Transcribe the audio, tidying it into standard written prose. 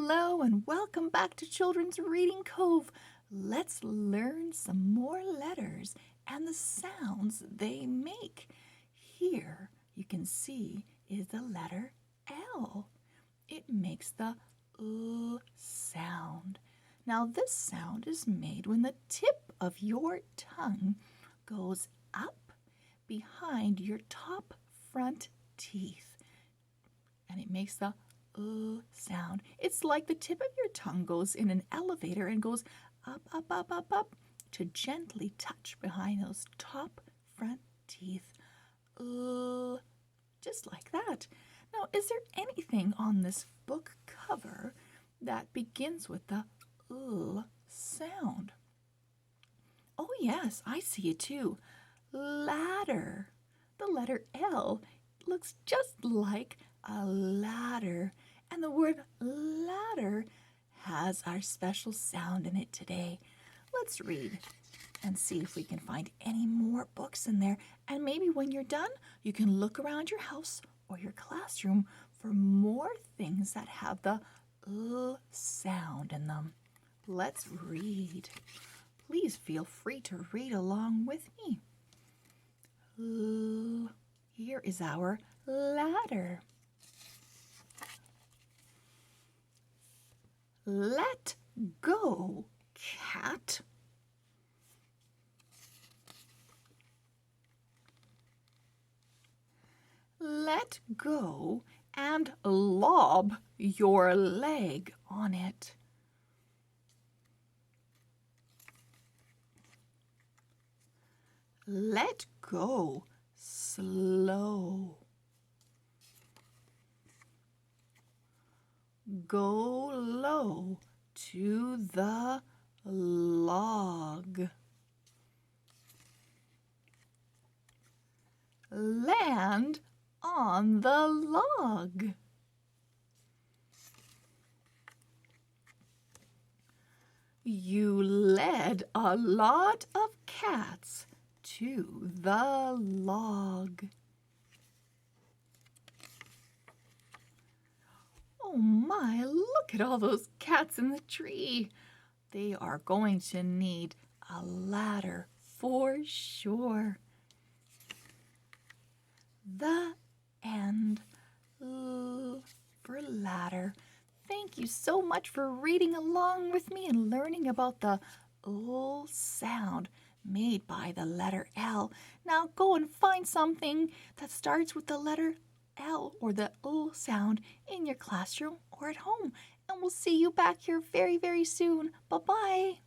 Hello and welcome back to Children's Reading Cove. Let's learn some more letters and the sounds they make. Here you can see is the letter L. It makes the L sound. Now this sound is made when the tip of your tongue goes up behind your top front teeth, and it makes the sound. It's like the tip of your tongue goes in an elevator and goes up, up, up, up, up to gently touch behind those top front teeth. Just like that. Now, is there anything on this book cover that begins with the sound? Oh, yes, I see it too. Ladder. The letter L looks just like a ladder. And the word ladder has our special sound in it today. Let's read and see if we can find any more books in there. And maybe when you're done, you can look around your house or your classroom for more things that have the sound in them. Let's read. Please feel free to read along with me. Here is our ladder. Let go, cat. Let go and lob your leg on it. Let go slow. Go low to the log. Land on the log. You led a lot of cats to the log. Oh my, look at all those cats in the tree. They are going to need a ladder for sure. The end. L for ladder. Thank you so much for reading along with me and learning about the L sound made by the letter L. Now go and find something that starts with the letter L or the L sound in your classroom or at home. And we'll see you back here very, very soon. Bye-bye.